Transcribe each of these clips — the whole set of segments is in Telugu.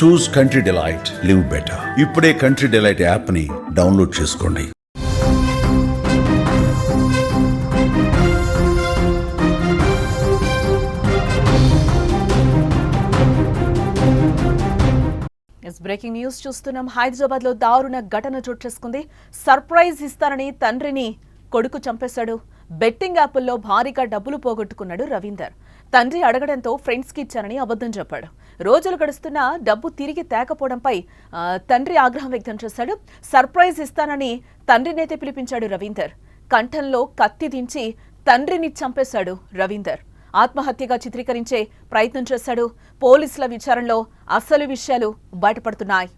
చూస్ కంట్రీ డిలైట్, లివ్ బెటర్. ఇప్పుడే కంట్రీ డిలైట్ యాప్ ని డౌన్లోడ్ చేసుకోండి. బ్రేకింగ్ న్యూస్ చూస్తున్నాం. హైదరాబాద్ లో దారుణ ఘటన చోటు చేసుకుంది. సర్ప్రైజ్ ఇస్తానని తండ్రిని కొడుకు చంపేశాడు. బెట్టింగ్ యాప్ల్లో భారీగా డబ్బులు పోగొట్టుకున్నాడు రవీందర్. తండ్రి అడగడంతో ఫ్రెండ్స్ కి ఇచ్చానని అబద్ధం చెప్పాడు. రోజులు గడుస్తున్నా డబ్బు తిరిగి తేకపోవడంపై తండ్రి ఆగ్రహం వ్యక్తం చేశాడు. సర్ప్రైజ్ ఇస్తానని తండ్రినైతే పిలిపించాడు రవీందర్. కంఠంలో కత్తి దించి తండ్రిని చంపేశాడు రవీందర్. ఆత్మహత్యగా చిత్రీకరించే ప్రయత్నం చేశాడు. పోలీసుల విచారణలో అసలు విషయాలు బయటపడుతున్నాయి.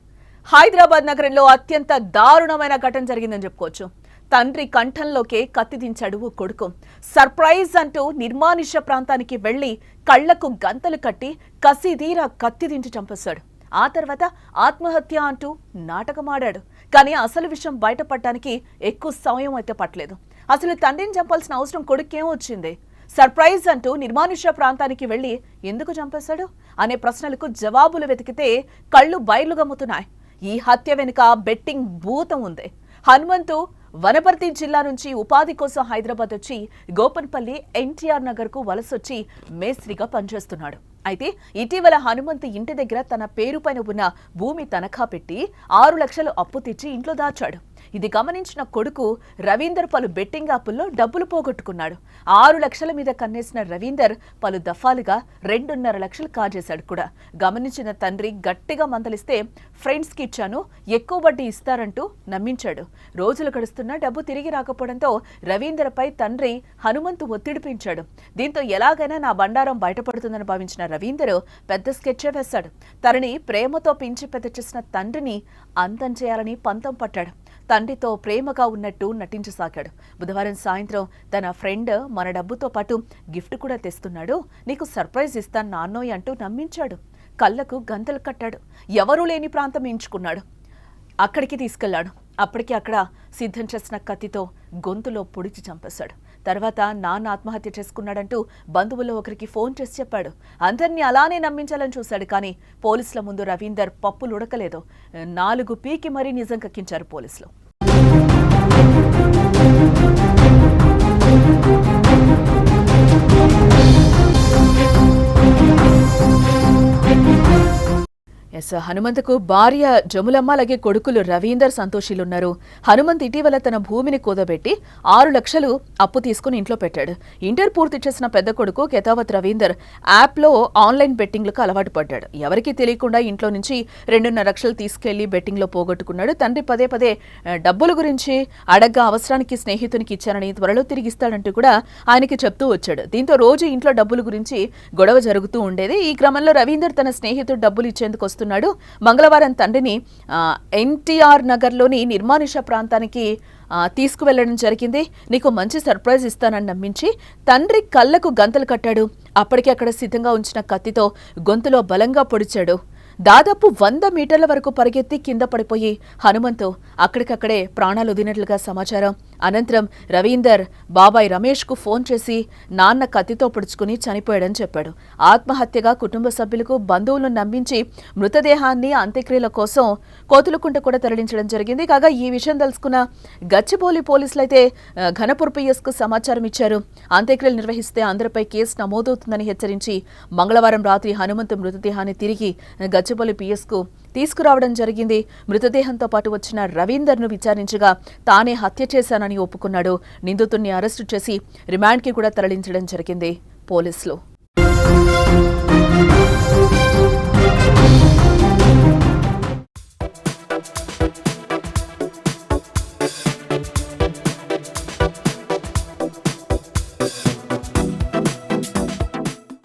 హైదరాబాద్ నగరంలో అత్యంత దారుణమైన ఘటన జరిగిందని చెప్పుకోవచ్చు. తండ్రి కంఠంలోకే కత్తి దించాడు ఓ కొడుకు. సర్ప్రైజ్ అంటూ నిర్మానుష్య ప్రాంతానికి వెళ్లి కళ్లకు గంతలు కట్టి కసిదీరా కత్తి దించి చంపేశాడు. ఆ తర్వాత ఆత్మహత్య అంటూ నాటకమాడాడు. కానీ అసలు విషయం బయటపడటానికి ఎక్కువ సమయం అయితే పట్టలేదు. అసలు తండ్రిని చంపాల్సిన అవసరం కొడుకేం వచ్చింది? సర్ప్రైజ్ అంటూ నిర్మానుష్య ప్రాంతానికి వెళ్లి ఎందుకు చంపేశాడు అనే ప్రశ్నలకు జవాబులు వెతికితే కళ్లు బయలుగమ్ముతున్నాయి. ఈ హత్య వెనుక బెట్టింగ్ భూతం ఉంది. హనుమంతు వనపర్తి జిల్లా నుంచి ఉపాధి కోసం హైదరాబాద్ వచ్చి గోపన్పల్లి ఎన్టీఆర్ నగర్ కు వలసొచ్చి మేస్త్రిగా పనిచేస్తున్నాడు. అయితే ఇటీవల హనుమంతు ఇంటి దగ్గర తన పేరు పైన ఉన్న భూమి తనఖా పెట్టి 6 లక్షలు అప్పు తెచ్చి ఇంట్లో దాచాడు. ఇది గమనించిన కొడుకు రవీందర్ పలు బెట్టింగ్ యాప్ల్లో డబ్బులు పోగొట్టుకున్నాడు. 6 లక్షల మీద కన్నేసిన రవీందర్ పలు దఫాలుగా 2.5 లక్షలు కాజేశాడు కూడా. గమనించిన తండ్రి గట్టిగా మందలిస్తే ఫ్రెండ్స్ కి ఇచ్చాను, ఎక్కువ వడ్డీ ఇస్తారంటూ నమ్మించాడు. రోజులు గడుస్తున్నా డబ్బు తిరిగి రాకపోవడంతో రవీందర్ పై తండ్రి హనుమంతు ఒత్తిడి పెంచాడు. దీంతో ఎలాగైనా నా బండారం బయటపడుతుందని భావించిన రవీందర్ పెద్ద స్కెచ్ వేశాడు. తనని ప్రేమతో పెంచి పెద్ద చేసిన తండ్రిని అంతం చేయాలని పంతం పట్టాడు. తండ్రితో ప్రేమగా ఉన్నట్టు నటించసాగాడు. బుధవారం సాయంత్రం తన ఫ్రెండ్ మన డబ్బుతో పాటు గిఫ్ట్ కూడా తెస్తున్నాడు, నీకు సర్ప్రైజ్ ఇస్తాను నాన్నోయ్ అంటూ నమ్మించాడు. కళ్లకు గంతలు కట్టాడు. ఎవరూ లేని ప్రాంతం ఎంచుకున్నాడు. అక్కడికి తీసుకెళ్లాడు. అప్పటికి అక్కడ సిద్ధం చేసిన కత్తితో గొంతులో పొడిచి చంపేశాడు. తర్వాత నాన్న ఆత్మహత్య చేసుకున్నాడంటూ బంధువుల్లో ఒకరికి ఫోన్ చేసి చెప్పాడు. అందరినీ అలానే నమ్మించాలని చూశాడు. కానీ పోలీసుల ముందు రవీందర్ పప్పులుడకలేదు. 4 పీకి మరీ నిజం కక్కించారు పోలీసులు. హనుమంతుకు భార్య జములమ్మ అలాగే కొడుకులు రవీందర్ సంతోషిలున్నారు. హనుమంత్ ఇటీవల తన భూమిని కూదబెట్టి 6 లక్షలు అప్పు తీసుకుని ఇంట్లో పెట్టాడు. ఇంటర్ పూర్తి చేసిన పెద్ద కొడుకు కెతావత్ రవీందర్ యాప్లో ఆన్లైన్ బెట్టింగ్లకు అలవాటు పడ్డాడు. ఎవరికీ తెలియకుండా ఇంట్లో నుంచి 2.5 లక్షలు తీసుకెళ్లి బెట్టింగ్లో పోగొట్టుకున్నాడు. తండ్రి పదే పదే డబ్బుల గురించి అడగ్గా అవసరానికి స్నేహితునికి ఇచ్చానని త్వరలో తిరిగిస్తాడంటూ కూడా ఆయనకి చెప్తూ వచ్చాడు. దీంతో రోజు ఇంట్లో డబ్బుల గురించి గొడవ జరుగుతూ ఉండేది. ఈ క్రమంలో రవీందర్ తన స్నేహితుడు డబ్బులు ఇచ్చేందుకు వస్తున్నాడు. మంగళవారం తండ్రిని ఎన్టీఆర్ నగర్లోని నిర్మానుష్య ప్రాంతానికి తీసుకువెళ్లడం జరిగింది. నీకు మంచి సర్ప్రైజ్ ఇస్తానని నమ్మించి తండ్రి కళ్లకు గంతలు కట్టాడు. అప్పటికి అక్కడ సిద్ధంగా ఉంచిన కత్తితో గొంతులో బలంగా పొడిచాడు. దాదాపు 100 మీటర్ల వరకు పరిగెత్తి కింద పడిపోయి హనుమంతు అక్కడికక్కడే ప్రాణాలు వదిలినట్లుగా సమాచారం. అనంతరం రవీందర్ బాబాయ్ రమేష్ కు ఫోన్ చేసి నాన్న కత్తితో పొడుచుకుని చనిపోయాడని చెప్పాడు. ఆత్మహత్యగా కుటుంబ సభ్యులకు బంధువులను నమ్మించి మృతదేహాన్ని అంత్యక్రియల కోసం కోతులకుంట కూడా తరలించడం జరిగింది. కాగా ఈ విషయం తెలుసుకున్న గచ్చిబౌలి పోలీసులైతే ఘనపూర్ పిఎస్ కు సమాచారం ఇచ్చారు. అంత్యక్రియలు నిర్వహిస్తే అందరిపై కేసు నమోదవుతుందని హెచ్చరించి మంగళవారం రాత్రి హనుమంతు మృతదేహాన్ని తిరిగి గచ్చిబౌలి పిఎస్ కు తీసుకురావడం జరిగింది. మృతదేహంతో పాటు వచ్చిన రవీందర్ ను విచారించగా తానే హత్య చేశానని ఒప్పుకున్నాడు. నిందితుడిని అరెస్టు చేసి రిమాండ్ కి కూడా తరలించడం జరిగింది పోలీసులు.